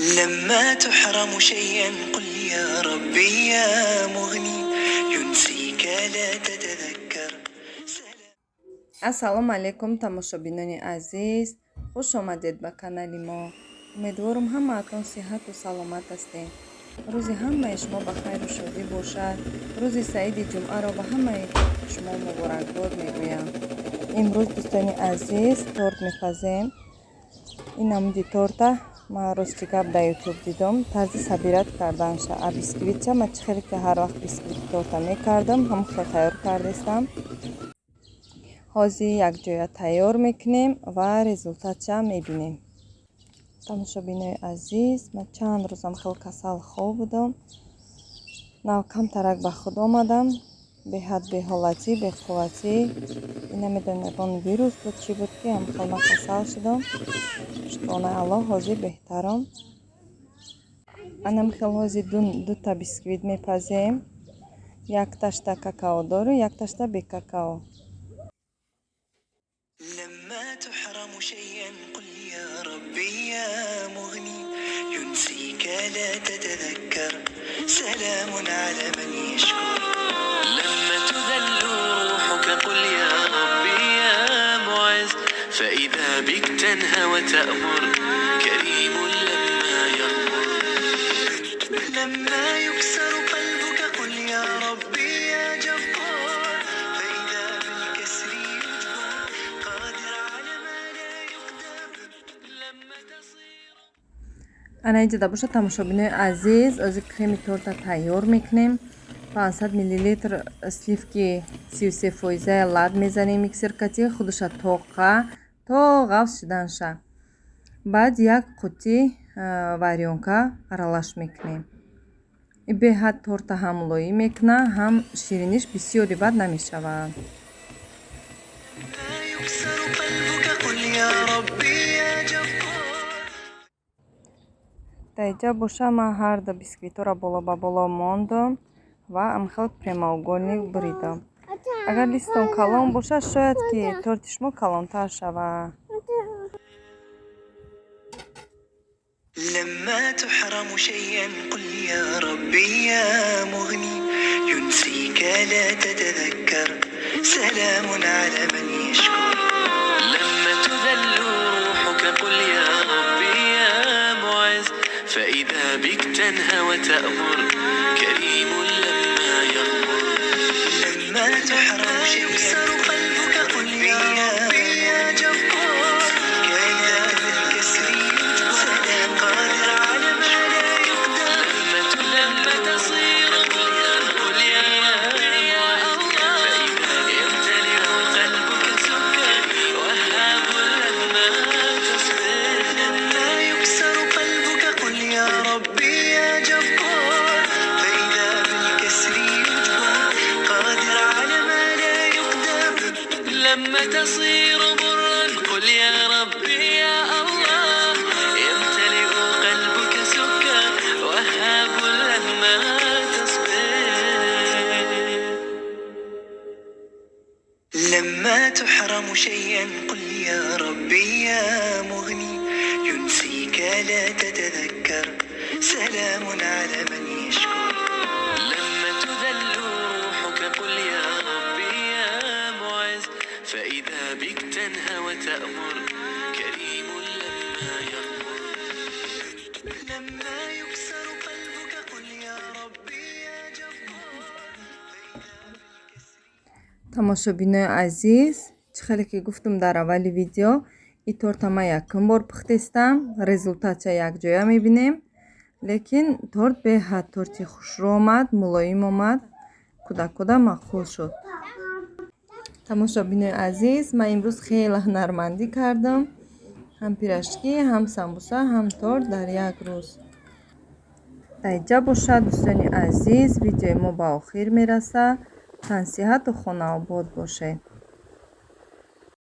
لما تحرم شيئا قل يا ربي يا مغني ينسيك لا تتذكر. ассалому алайкум тамошобинони азиз, хуш омадед ба канали мо. умедворум ҳамаатон сиҳату саломат ҳастем. рӯзи ҳамаи шумо ба хайру шодӣ бошад. рӯзи саиди ҷумъаро ба ҳамаи шумо муборакбод мегӯям. имрӯз дӯстони азиз торт мепазем. ин намуди торта ма рости гап дар ютуб дидам, тарзи сабират карданша а бисквитча ма чӣ хеле ки ҳар вақт бисквити торта мекардам, ҳамон хел тайёр кардастам. ҳозир якҷоя тайёр мекунем ва результатша мебинем. тамошобинои азиз, ман чанд рӯзам хел касал хоб будам. камтарак ба худ омадам. беҳад беҳолатӣ, беқувватӣ. намедонам вирус буд чӣ буд ки ҳамхел ман касал шудам. шукронаи Аллоҳ ҳозир беҳтарам. анамхел ҳозир дута бисквит мепазем. якташта какао дору, якташта бекакао. لما تحرم شيئا قل يا ربي يا مغني ينسيك لا تتذكر. سلام على من يشكر. لما تذل روحك قل يا ربي يا معز فإذا بك تنهى وتأمر كريم لما يغفر. لما يكسر قلبك قل يا ربي يا جبار فإذا بالكسر يجبر قادر على ما لا يقدر. لما تصير анаиҷода боша тамошобинои азиз, озир креми торта тайёр мекунем. 500 мл сливки 33% лад мезанем миксеркати худуша то ғафс шуданша. баъд як қути варёнка аралаш мекунем. беҳад торта ҳам мулоим мекуна, ҳам шириниш бисёри бад намешавад. يكسر قلبك قل يا ربي يا جبار. дар инҷа боша ман ҳар ду бисквитҳоро боло ба боло мондам ва амхел прямоугольник буридам. агар листон калон боша, шояд ки торти шумо калонтар шавад. لما تحرم شيئا قل يا ربي يا مغني ينسيك لا تتذكر. سلام على من يشكر. لما تذل روحك قل يا ربي يا معز فإذا بك تنهى وتأمر كريم لما يغفر. لما تحرم شيئا قلبك قل يا ربي يا جبار فإذا بالكسر يجبر قادر على ما لا يقدر. لما تصير ضرا قل يا ربي يا الله فإذا يمتلئ قلبك سكر وهاب لما تصبر. لما يكسر قلبك قل يا ربي يا جبار فإذا بالكسر يجبر قادر على ما لا يقدر. لما تصير ضرا قل يا ربي يا الله يمتلئ قلبك سكر وهاب لما تصبر. لما تحرم شيئا قل يا ربي يا مغني ينسيك لا تتذكر. سلام على من يشكر. لما تذل روحك قل يا ربي يا معز فإذا بك تنهى وتأمر كريم لما يغفر. لما يكسر قلبك قل يا ربي يا جبار. тамошобинои азиз, чӣ хеле ки гуфтам дар аввали видео, ин торта ман якум бор пухтестам. результатша якҷоя мебинем. лекин торт беҳад торти хушрӯ омад, мулоим омад, кӯда мақбул шуд. тамошобинои азиз, ман имрӯз хеле ҳунармандӣ кардам. ҳам пирашки, ҳам самбуса, ҳам торт дар як рӯз. дар инҷа бошад дӯстони азиз, видеои мо ба охир мерасад. тансиҳату хонаобод бошед.